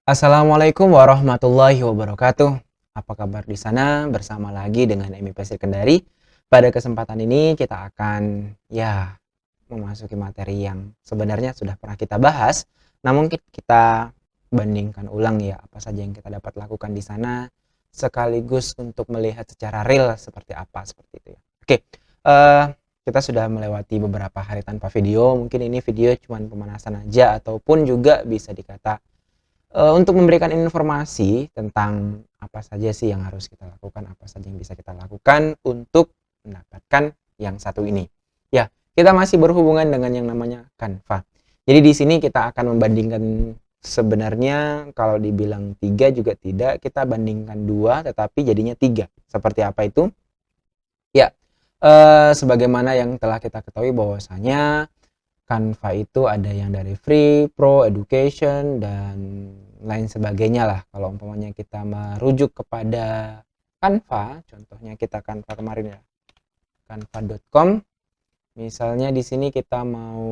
Assalamualaikum warahmatullahi wabarakatuh. Apa kabar di sana? Bersama lagi dengan Emi Pasir Kendari. Pada kesempatan ini kita akan memasuki materi yang sebenarnya sudah pernah kita bahas, namun kita bandingkan ulang ya apa saja yang kita dapat lakukan di sana sekaligus untuk melihat secara real seperti apa seperti itu ya. Oke, eh, kita sudah melewati beberapa hari tanpa video. Mungkin ini video cuma pemanasan aja ataupun juga bisa dikata untuk memberikan informasi tentang apa saja sih yang harus kita lakukan, apa saja yang bisa kita lakukan untuk mendapatkan yang satu ini. Ya, kita masih berhubungan dengan yang namanya Canva. Jadi di sini kita akan membandingkan sebenarnya kalau dibilang 3 juga tidak, kita bandingkan 2 tetapi jadinya 3. Seperti apa itu? Ya, sebagaimana yang telah kita ketahui bahwasanya Canva itu ada yang dari free, pro, education, dan lain sebagainya lah. Kalau umpamanya kita merujuk kepada Canva, contohnya kita Canva kemarin ya, canva.com. Misalnya di sini kita mau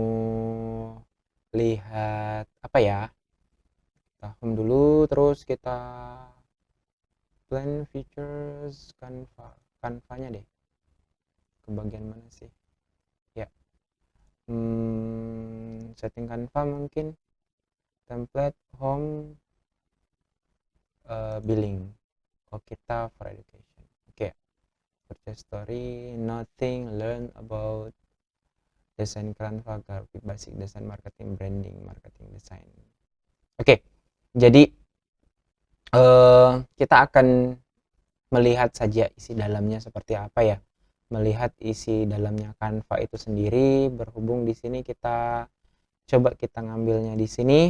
lihat apa ya? Kita home dulu, terus kita plan features Canva. Canva-nya deh. Ke bagian mana sih? Ya. Setting Canva mungkin template home billing. Oh, kita for education. Oke. Purchase story, nothing, learn about desain Canva, graphic, basic design, marketing, branding, marketing design. Oke. Jadi kita akan melihat saja isi dalamnya seperti apa ya. Melihat isi dalamnya Canva itu sendiri, berhubung di sini kita coba kita ngambilnya di sini.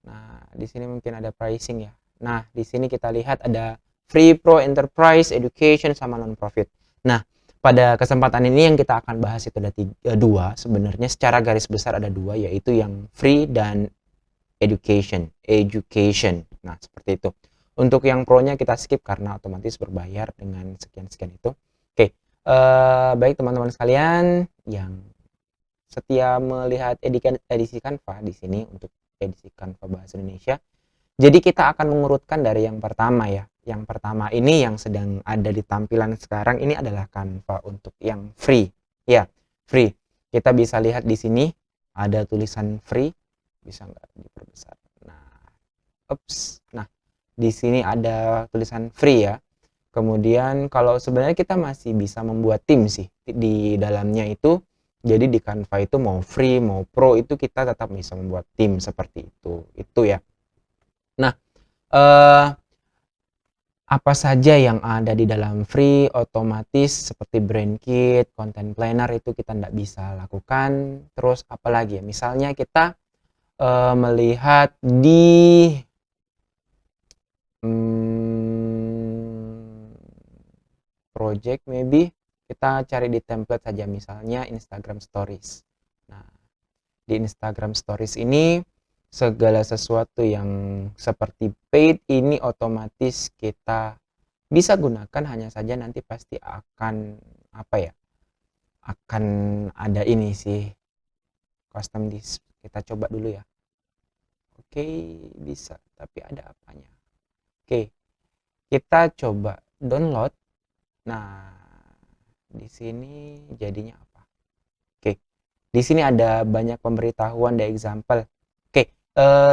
Nah, di sini mungkin ada pricing ya. Nah, di sini kita lihat ada free, pro, enterprise, education, sama non-profit. Nah, pada kesempatan ini yang kita akan bahas itu ada dua. Sebenarnya secara garis besar ada dua, yaitu yang free dan education. Education. Nah, seperti itu. Untuk yang pro-nya kita skip karena otomatis berbayar dengan sekian-sekian itu. Oke, baik teman-teman sekalian yang setia melihat edisi Canva di sini untuk edisi Canva Bahasa Indonesia. Jadi kita akan mengurutkan dari yang pertama ya. Yang pertama ini yang sedang ada di tampilan sekarang ini adalah Canva untuk yang free. Ya, free. Kita bisa lihat di sini ada tulisan free. Bisa nggak diperbesar? Nah, di sini ada tulisan free ya. Kemudian kalau sebenarnya kita masih bisa membuat tim sih di dalamnya itu. Jadi di Canva itu mau free mau pro itu kita tetap bisa membuat tim seperti itu. Itu ya. Nah, eh, apa saja yang ada di dalam free otomatis seperti brand kit, content planner itu kita tidak bisa lakukan. Terus apalagi ya? Misalnya kita melihat di project maybe kita cari di template saja misalnya Instagram Stories. Nah, di Instagram Stories ini segala sesuatu yang seperti paid ini otomatis kita bisa gunakan, hanya saja nanti pasti akan apa ya? Akan ada ini sih custom disk. Kita coba dulu ya. Oke, bisa, tapi ada apanya? Oke, kita coba download. Nah, di sini jadinya apa? Oke, di sini ada banyak pemberitahuan dan example. Oke,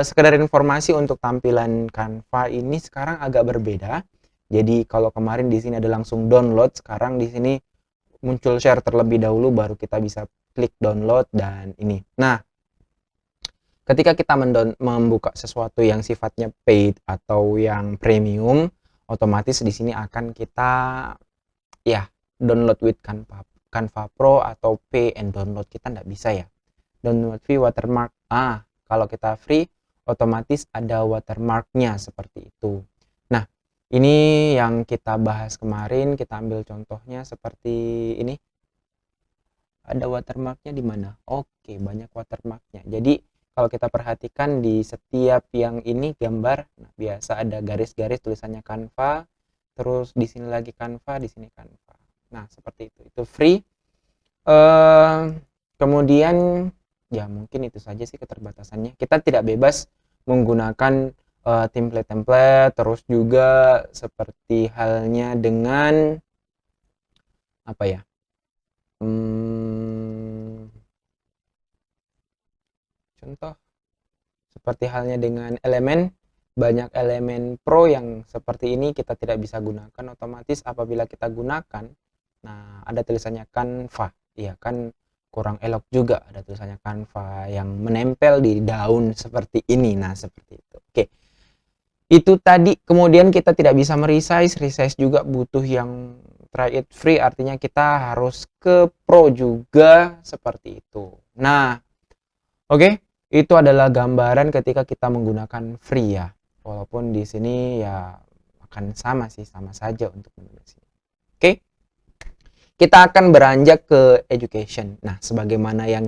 sekedar informasi untuk tampilan Canva ini sekarang agak berbeda. Jadi kalau kemarin di sini ada langsung download, sekarang di sini muncul share terlebih dahulu baru kita bisa klik download dan ini. Nah, ketika kita membuka sesuatu yang sifatnya paid atau yang premium, otomatis di sini akan kita ya download with Canva Pro atau pay and download. Kita nggak bisa ya download free watermark. Kalau kita free otomatis ada watermarknya seperti itu. Nah, ini yang kita bahas kemarin, kita ambil contohnya seperti ini. Ada watermarknya di mana? Oke, banyak watermarknya. Jadi kalau kita perhatikan di setiap yang ini gambar, nah, biasa ada garis-garis tulisannya Canva, terus di sini lagi Canva, di sini Canva. Nah, seperti itu. Itu free. Kemudian ya mungkin itu saja sih keterbatasannya. Kita tidak bebas menggunakan template-template, terus juga seperti halnya dengan apa ya? Contoh seperti halnya dengan elemen, banyak elemen pro yang seperti ini kita tidak bisa gunakan otomatis apabila kita gunakan. Nah, ada tulisannya Canva. Ya kan kurang elok juga ada tulisannya Canva yang menempel di daun seperti ini. Nah, seperti itu. Oke. Itu tadi, kemudian kita tidak bisa meresize, resize juga butuh yang try it free, artinya kita harus ke pro juga seperti itu. Nah, oke, itu adalah gambaran ketika kita menggunakan free ya. Walaupun di sini ya akan sama sih, sama saja untuk menulis. Oke, kita akan beranjak ke education. Nah, sebagaimana yang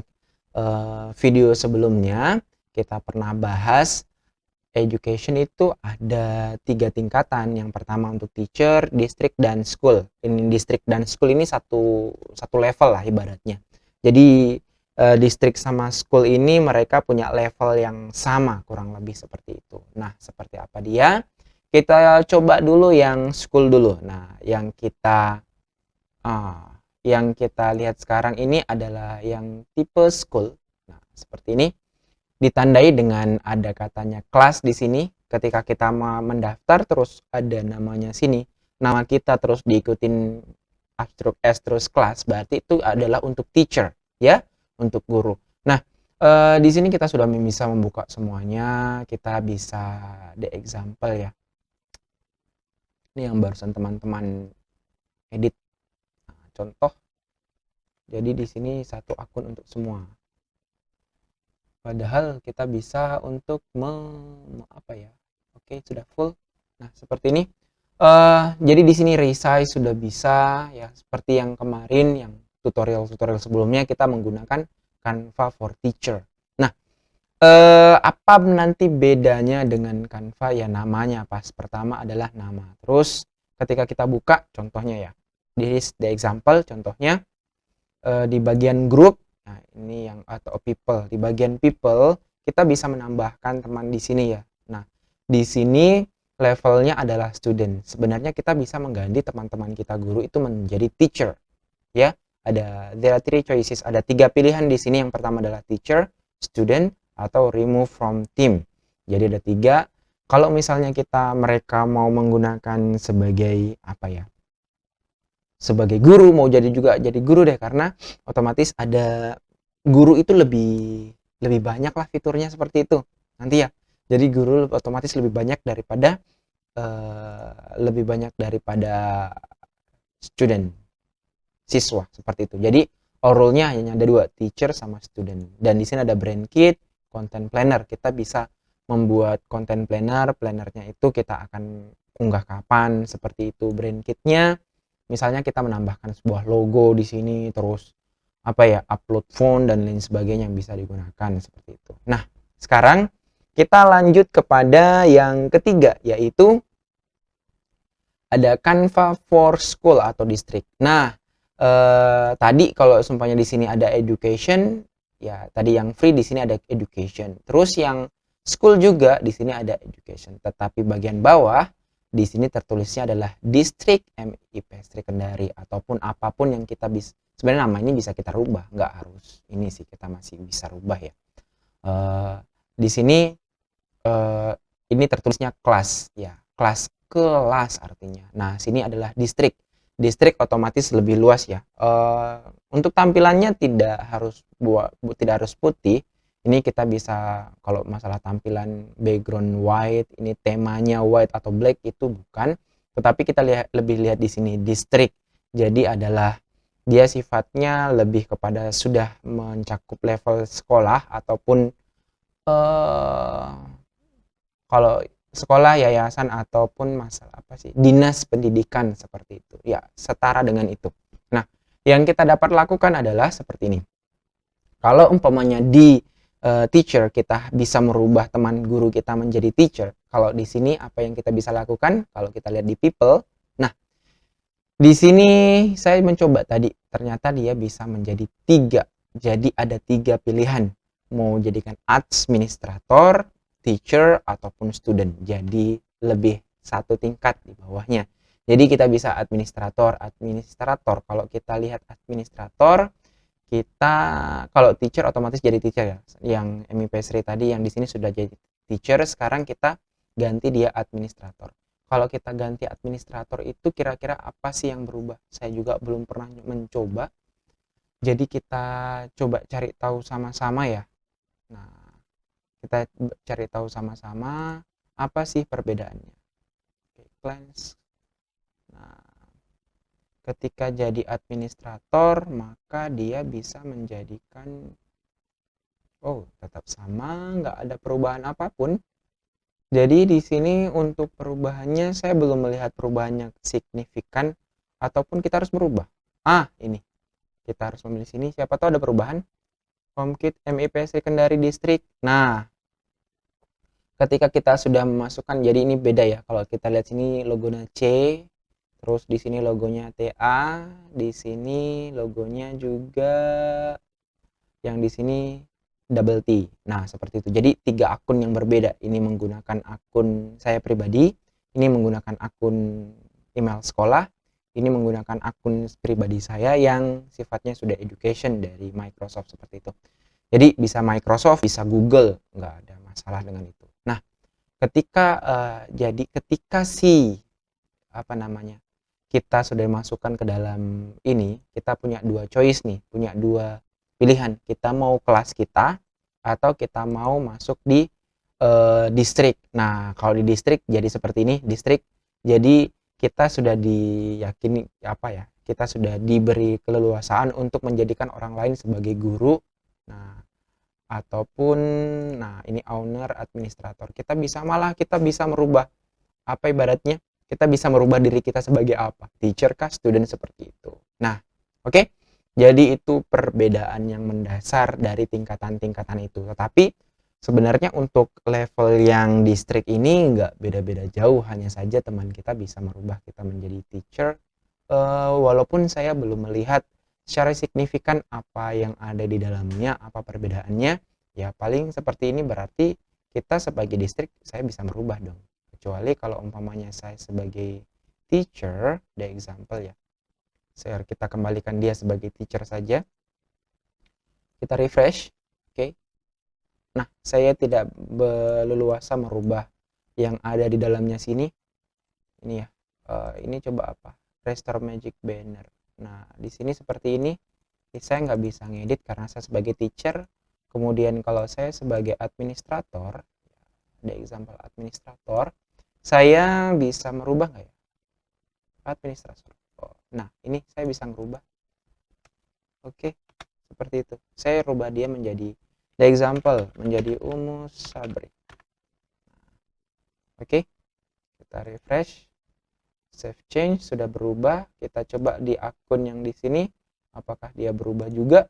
video sebelumnya kita pernah bahas, education itu ada 3 tingkatan. Yang pertama untuk teacher, district, dan school. Ini district dan school ini satu level lah ibaratnya. Jadi district sama school ini mereka punya level yang sama, kurang lebih seperti itu. Nah, seperti apa dia? Kita coba dulu yang school dulu. Nah, yang kita lihat sekarang ini adalah yang tipe school. Nah, seperti ini. Ditandai dengan ada katanya kelas di sini. Ketika kita mau mendaftar terus ada namanya sini, nama kita terus diikutin astruk S terus kelas, berarti itu adalah untuk teacher ya, untuk guru. Nah, di sini kita sudah bisa membuka semuanya. Kita bisa the example ya. Ini yang barusan teman-teman edit. Nah, contoh. Jadi di sini satu akun untuk semua. Padahal kita bisa untuk apa ya? Oke, sudah full. Nah, seperti ini. Jadi di sini resize sudah bisa ya, seperti yang kemarin yang tutorial sebelumnya kita menggunakan Canva for Teacher. Nah, apa nanti bedanya dengan Canva? Ya namanya pas pertama adalah nama. Terus ketika kita buka contohnya ya. This is the example contohnya di bagian grup. Nah, ini yang atau people. Di bagian people, kita bisa menambahkan teman di sini ya. Nah, di sini levelnya adalah student. Sebenarnya kita bisa mengganti teman-teman kita guru itu menjadi teacher. Ya, there are 3 choices. Ada 3 pilihan di sini. Yang pertama adalah teacher, student, atau remove from team. Jadi ada 3. Kalau misalnya mereka mau menggunakan sebagai apa ya? Sebagai guru, mau jadi guru deh, karena otomatis ada guru itu lebih banyak lah fiturnya seperti itu nanti ya. Jadi guru otomatis lebih banyak daripada student, siswa seperti itu. Jadi role-nya hanya ada 2, teacher sama student. Dan di sini ada brand kit, content planner. Kita bisa membuat content planner. Plannernya itu kita akan unggah kapan seperti itu. Brand kitnya misalnya kita menambahkan sebuah logo di sini, terus upload font dan lain sebagainya yang bisa digunakan seperti itu. Nah, sekarang kita lanjut kepada yang ketiga, yaitu ada Canva for School atau District. Nah, tadi kalau sumpahnya di sini ada education, ya tadi yang free di sini ada education. Terus yang school juga di sini ada education. Tetapi bagian bawah di sini tertulisnya adalah District MIP Kendari, ataupun apapun yang kita bisa. Sebenarnya nama ini bisa kita rubah, nggak harus ini sih, kita masih bisa rubah ya. Di sini ini tertulisnya kelas ya, kelas artinya. Nah, sini adalah district. District otomatis lebih luas ya. Untuk tampilannya tidak harus putih. Ini kita bisa, kalau masalah tampilan background white, ini temanya white atau black, itu bukan. Tetapi kita lebih lihat di sini district. Jadi adalah dia sifatnya lebih kepada sudah mencakup level sekolah ataupun kalau sekolah, yayasan, ataupun masalah dinas pendidikan seperti itu. Ya, setara dengan itu. Nah, yang kita dapat lakukan adalah seperti ini. Kalau umpamanya di teacher kita bisa merubah teman guru kita menjadi teacher. Kalau di sini apa yang kita bisa lakukan? Kalau kita lihat di people, nah di sini saya mencoba tadi, ternyata dia bisa menjadi 3. Jadi ada 3 pilihan. Mau jadikan administrator, teacher ataupun student. Jadi lebih satu tingkat di bawahnya. Jadi kita bisa administrator. Kalau kita lihat administrator, kita kalau teacher otomatis jadi teacher ya. Yang MIP Sri tadi yang di sini sudah jadi teacher, sekarang kita ganti dia administrator. Kalau kita ganti administrator itu kira-kira apa sih yang berubah? Saya juga belum pernah mencoba. Jadi kita coba cari tahu sama-sama ya. Nah, kita cari tahu sama-sama apa sih perbedaannya. Oke, class. Nah, ketika jadi administrator, maka dia bisa menjadikan, oh tetap sama, nggak ada perubahan apapun. Jadi di sini untuk perubahannya saya belum melihat perubahannya signifikan ataupun kita harus merubah. Ini kita harus memilih sini. Siapa tahu ada perubahan. HomeKit MIP Secondary District. Nah, ketika kita sudah memasukkan, jadi ini beda ya. Kalau kita lihat sini logonya C, terus di sini logonya TA, di sini logonya juga yang di sini double T. Nah, seperti itu. Jadi 3 akun yang berbeda. Ini menggunakan akun saya pribadi, ini menggunakan akun email sekolah, ini menggunakan akun pribadi saya yang sifatnya sudah education dari Microsoft seperti itu. Jadi bisa Microsoft, bisa Google, nggak ada masalah dengan itu. Nah, ketika kita sudah masukkan ke dalam ini, kita punya 2 choice nih, punya 2 pilihan. Kita mau kelas kita atau kita mau masuk di distrik. Nah, kalau di distrik jadi seperti ini, distrik. Jadi kita sudah diyakini kita sudah diberi keleluasaan untuk menjadikan orang lain sebagai guru. Nah, ataupun ini owner, administrator. Kita bisa merubah ibaratnya kita bisa merubah diri kita sebagai apa? Teacher kah, student, seperti itu. Nah, oke. Jadi itu perbedaan yang mendasar dari tingkatan-tingkatan itu. Tetapi sebenarnya untuk level yang distrik ini nggak beda-beda jauh, hanya saja teman kita bisa merubah kita menjadi teacher. Walaupun saya belum melihat secara signifikan apa yang ada di dalamnya, apa perbedaannya. Ya paling seperti ini berarti kita sebagai distrik saya bisa merubah dong. Kecuali kalau umpamanya saya sebagai teacher, the example ya. Kita kembalikan dia sebagai teacher saja. Kita refresh. Oke. Nah, saya tidak leluasa merubah yang ada di dalamnya sini. Ini ya. Ini coba apa? Restore Magic Banner. Nah, di sini seperti ini. Saya nggak bisa ngedit karena saya sebagai teacher. Kemudian kalau saya sebagai administrator, the example administrator, saya bisa merubah nggak ya? Administrator. Nah, ini saya bisa merubah. Oke, seperti itu. Saya rubah dia menjadi the example, menjadi Umus Sabri. Oke, kita refresh. Save change sudah berubah. Kita coba di akun yang di sini, apakah dia berubah juga?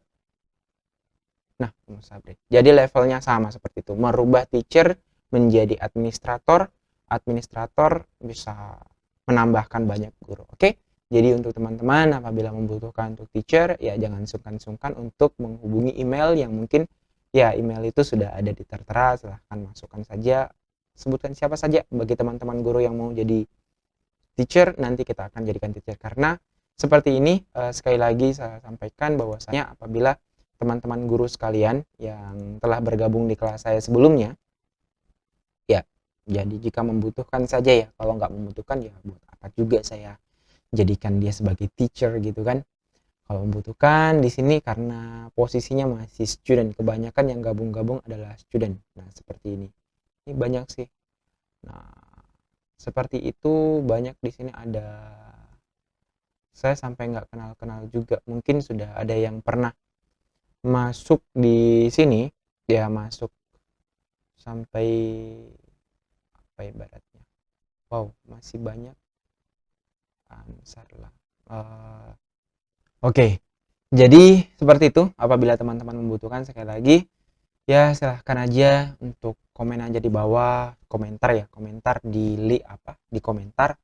Nah, Umus Sabri. Jadi levelnya sama seperti itu. Merubah teacher menjadi administrator. Administrator bisa menambahkan banyak guru. Oke. Jadi untuk teman-teman apabila membutuhkan untuk teacher, ya jangan sungkan-sungkan untuk menghubungi email yang mungkin ya email itu sudah ada di tertera. Silahkan masukkan saja, sebutkan siapa saja bagi teman-teman guru yang mau jadi teacher, nanti kita akan jadikan teacher. Karena seperti ini, sekali lagi saya sampaikan bahwasanya apabila teman-teman guru sekalian yang telah bergabung di kelas saya sebelumnya, ya jadi jika membutuhkan saja ya, kalau nggak membutuhkan ya buat apa juga saya jadikan dia sebagai teacher gitu kan. Kalau membutuhkan di sini karena posisinya masih student, kebanyakan yang gabung-gabung adalah student. Nah, seperti ini. Ini banyak sih. Nah, seperti itu banyak di sini ada. Saya sampai nggak kenal-kenal juga. Mungkin sudah ada yang pernah masuk di sini, ya masuk sampai apa ibaratnya. Wow, masih banyak. Oke, jadi seperti itu. Apabila teman-teman membutuhkan, sekali lagi ya silahkan aja untuk komen aja di bawah, komentar ya, komentar di komentar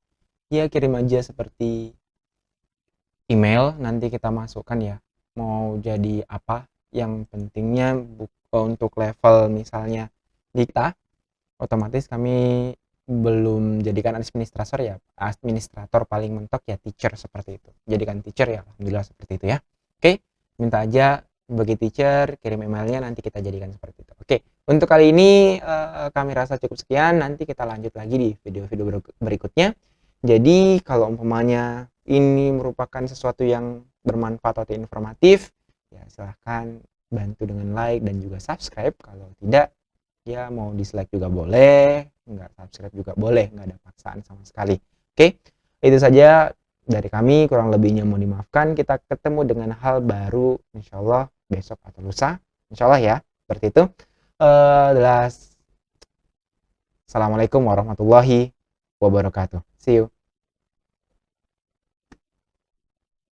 ya, kirim aja seperti email, nanti kita masukkan ya mau jadi apa. Yang pentingnya untuk level misalnya kita otomatis kami belum jadikan administrator ya, administrator paling mentok ya teacher seperti itu. Jadikan teacher ya, alhamdulillah seperti itu ya. Oke, minta aja bagi teacher, kirim emailnya, nanti kita jadikan seperti itu. Oke, untuk kali ini kami rasa cukup sekian, nanti kita lanjut lagi di video-video berikutnya. Jadi kalau umpamanya ini merupakan sesuatu yang bermanfaat atau informatif, ya silahkan bantu dengan like dan juga subscribe. Kalau tidak, ya mau dislike juga boleh, nggak subscribe juga boleh, nggak ada paksaan sama sekali. Oke, itu saja dari kami, kurang lebihnya mohon dimaafkan. Kita ketemu dengan hal baru insya Allah besok atau lusa, insya Allah ya, seperti itu. Assalamualaikum warahmatullahi wabarakatuh. See you.